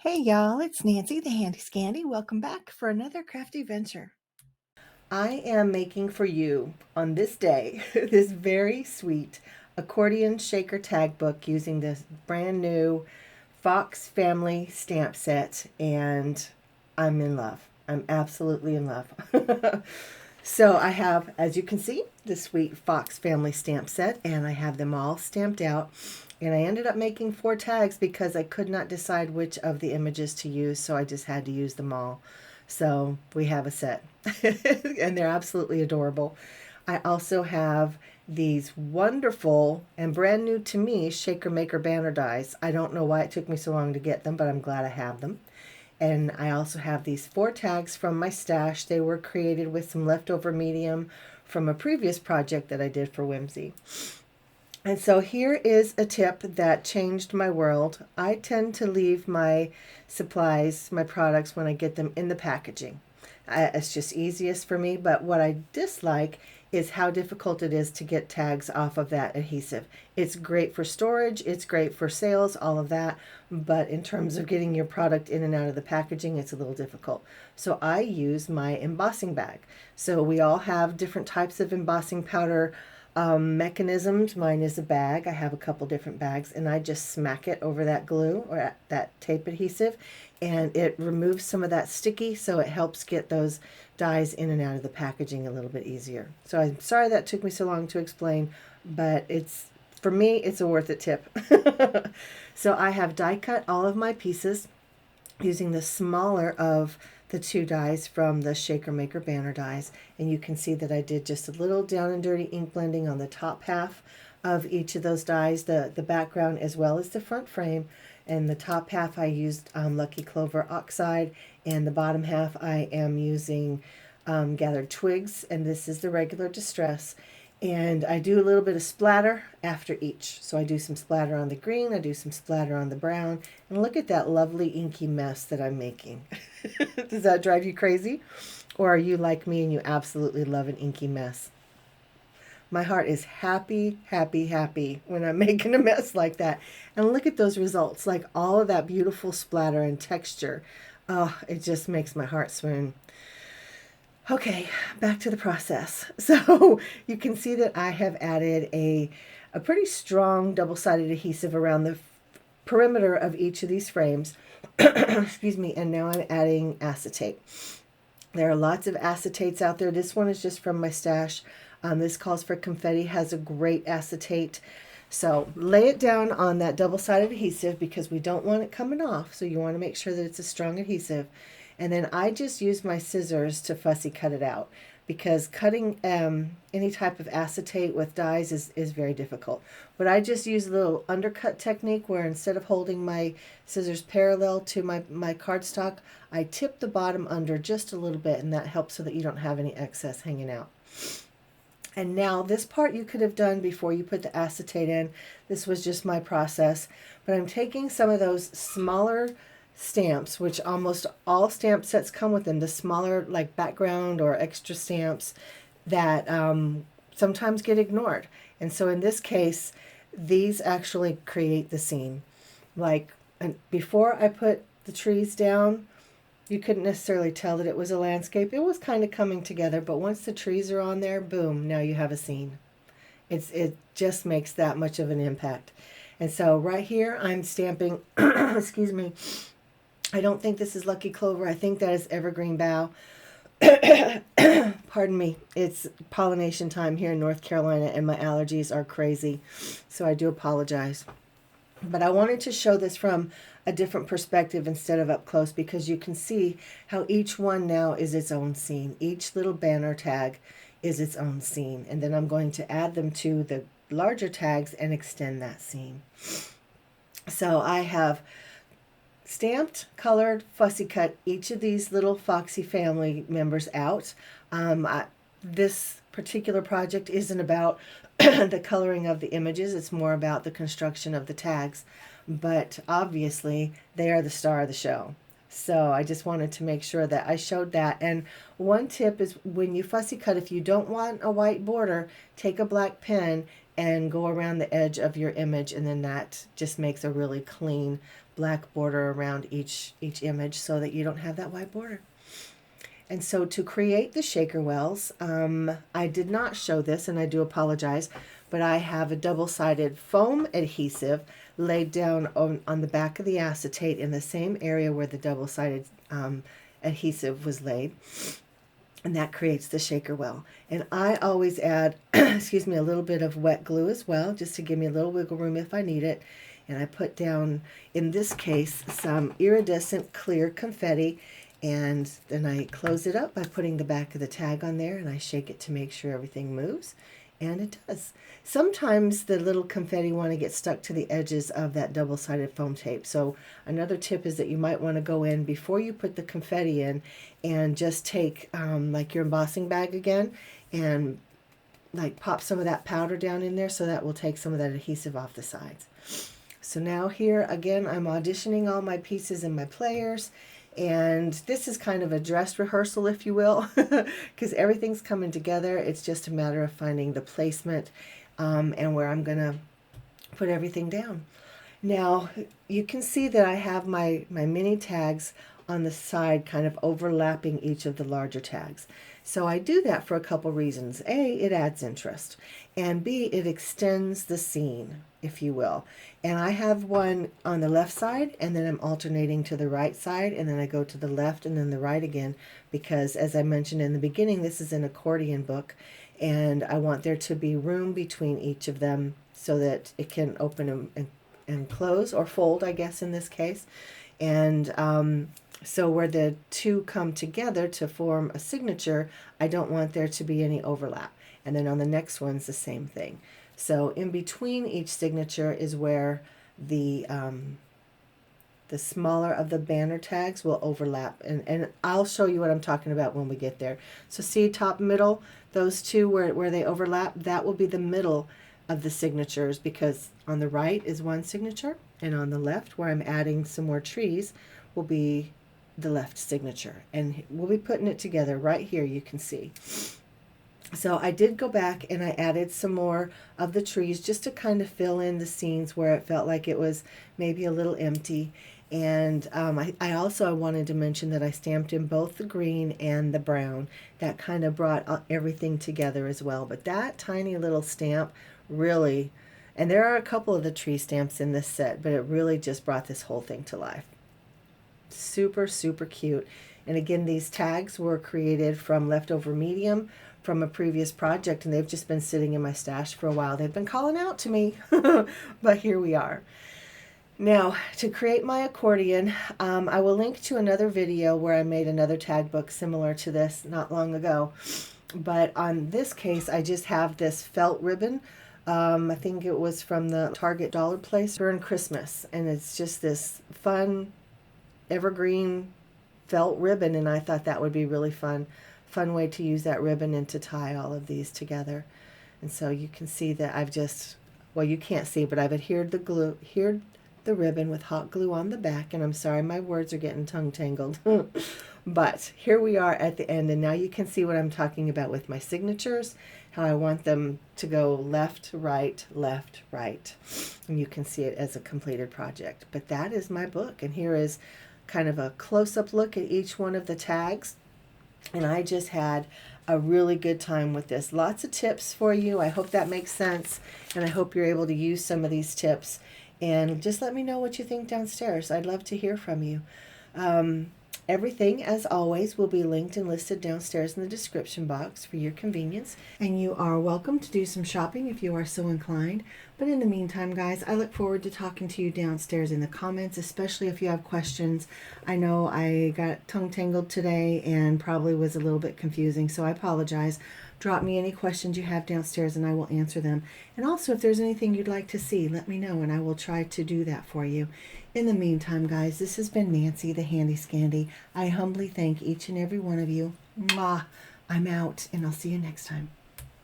Hey y'all, it's Nancy the Handy Scandy. Welcome back for another crafty venture. I am making for you on this day this very sweet accordion shaker tag book using this brand new Fox family stamp set, and I'm in love. I'm absolutely in love. So I have, as you can see, the sweet Fox family stamp set, and I have them all stamped out. And I ended up making 4 tags because I could not decide which of the images to use, so I just had to use them all. So we have a set, and they're absolutely adorable. I also have these wonderful and brand new to me Shaker Maker banner dies. I don't know why it took me so long to get them, but I'm glad I have them. And I also have these 4 tags from my stash. They were created with some leftover medium from a previous project that I did for Whimsy. And so here is a tip that changed my world. I tend to leave my supplies, my products, when I get them in the packaging. It's just easiest for me, but what I dislike is how difficult it is to get tags off of that adhesive. It's great for storage, it's great for sales, all of that, but in terms of getting your product in and out of the packaging, it's a little difficult. So I use my embossing bag. So we all have different types of embossing powder mechanisms. Mine is a bag. I have a couple different bags, and I just smack it over that glue or that tape adhesive, and it removes some of that sticky, so it helps get those dies in and out of the packaging a little bit easier. So I'm sorry that took me so long to explain, but for me, it's a worth it tip. So I have die cut all of my pieces using the smaller of the 2 dies from the Shaker Maker banner dies, and you can see that I did just a little down and dirty ink blending on the top half of each of those dies, the background as well as the front frame. And the top half I used Lucky Clover Oxide, and the bottom half I am using Gathered Twigs, and this is the regular Distress. And I do a little bit of splatter after each. So I do some splatter on the green, I do some splatter on the brown, and look at that lovely inky mess that I'm making. Does that drive you crazy? Or are you like me and you absolutely love an inky mess? My heart is happy, happy, happy when I'm making a mess like that. And look at those results, like all of that beautiful splatter and texture. Oh, it just makes my heart swoon. Okay, back to the process. So you can see that I have added a pretty strong double-sided adhesive around the perimeter of each of these frames. Excuse me, and now I'm adding acetate. There are lots of acetates out there. This one is just from my stash. This calls for Confetti, has a great acetate. So lay it down on that double-sided adhesive because we don't want it coming off. So you want to make sure that it's a strong adhesive. And then I just use my scissors to fussy cut it out because cutting any type of acetate with dies is very difficult. But I just use a little undercut technique where instead of holding my scissors parallel to my cardstock, I tip the bottom under just a little bit, and that helps so that you don't have any excess hanging out. And now this part you could have done before you put the acetate in. This was just my process. But I'm taking some of those smaller stamps, which almost all stamp sets come with them, the smaller like background or extra stamps that sometimes get ignored. And so in this case, these actually create the scene. Like, and before I put the trees down, you couldn't necessarily tell that it was a landscape. It was kind of coming together, but once the trees are on there, boom, now you have a scene. It just makes that much of an impact. And so right here, I'm stamping, excuse me, I don't think this is Lucky Clover. I think that is Evergreen Bough. Pardon me. It's pollination time here in North Carolina, and my allergies are crazy, so I do apologize. But I wanted to show this from a different perspective instead of up close because you can see how each one now is its own scene. Each little banner tag is its own scene. And then I'm going to add them to the larger tags and extend that scene. So I have stamped, colored, fussy cut each of these little Foxy family members out. This particular project isn't about the coloring of the images, it's more about the construction of the tags, but obviously they are the star of the show. So I just wanted to make sure that I showed that. And one tip is when you fussy cut, if you don't want a white border, take a black pen and go around the edge of your image, and then that just makes a really clean black border around each image so that you don't have that white border. And so to create the shaker wells, I did not show this, and I do apologize, but I have a double-sided foam adhesive laid down on the back of the acetate in the same area where the double-sided adhesive was laid. And that creates the shaker well. And I always add, excuse me, a little bit of wet glue as well, just to give me a little wiggle room if I need it. And I put down, in this case, some iridescent clear confetti, and then I close it up by putting the back of the tag on there, and I shake it to make sure everything moves, and it does. Sometimes the little confetti want to get stuck to the edges of that double-sided foam tape. So another tip is that you might want to go in before you put the confetti in and just take like your embossing bag again and like pop some of that powder down in there, so that will take some of that adhesive off the sides. So now here again, I'm auditioning all my pieces and my players. And this is kind of a dress rehearsal, if you will, because everything's coming together. It's just a matter of finding the placement and where I'm going to put everything down. Now, you can see that I have my mini tags on the side kind of overlapping each of the larger tags. So I do that for a couple reasons. A, it adds interest, and B, it extends the scene, if you will. And I have one on the left side, and then I'm alternating to the right side, and then I go to the left and then the right again, because as I mentioned in the beginning, this is an accordion book, and I want there to be room between each of them so that it can open and close, or fold, I guess, in this case. And so where the two come together to form a signature, I don't want there to be any overlap. And then on the next one's the same thing. So in between each signature is where the smaller of the banner tags will overlap. And I'll show you what I'm talking about when we get there. So see top, middle, those two where they overlap, that will be the middle of the signatures, because on the right is one signature, and on the left, where I'm adding some more trees, will be the left signature. And we'll be putting it together right here, you can see. So I did go back and I added some more of the trees just to kind of fill in the scenes where it felt like it was maybe a little empty. And I also wanted to mention that I stamped in both the green and the brown. That kind of brought everything together as well. But that tiny little stamp really, and there are a couple of the tree stamps in this set, but it really just brought this whole thing to life. Super, super cute. And again, these tags were created from leftover medium from a previous project, and they've just been sitting in my stash for a while. They've been calling out to me, but here we are. Now, to create my accordion, I will link to another video where I made another tag book similar to this not long ago. But on this case, I just have this felt ribbon. I think it was from the Target dollar place during Christmas, and it's just this fun evergreen felt ribbon, and I thought that would be really fun way to use that ribbon and to tie all of these together. And so you can see that I've just, well, you can't see, but I've adhered the ribbon with hot glue on the back, and I'm sorry my words are getting tongue tangled. But here we are at the end, and now you can see what I'm talking about with my signatures, how I want them to go left, right, and you can see it as a completed project. But that is my book, and here is kind of a close-up look at each one of the tags. And I just had a really good time with this. Lots of tips for you. I hope that makes sense, and I hope you're able to use some of these tips. And just let me know what you think downstairs. I'd love to hear from you. Everything, as always, will be linked and listed downstairs in the description box for your convenience. And you are welcome to do some shopping if you are so inclined. But in the meantime, guys, I look forward to talking to you downstairs in the comments, especially if you have questions. I know I got tongue-tangled today and probably was a little bit confusing, so I apologize. Drop me any questions you have downstairs and I will answer them. And also, if there's anything you'd like to see, let me know and I will try to do that for you. In the meantime, guys, this has been Nancy, the Handy Scandy. I humbly thank each and every one of you. Mwah! I'm out, and I'll see you next time.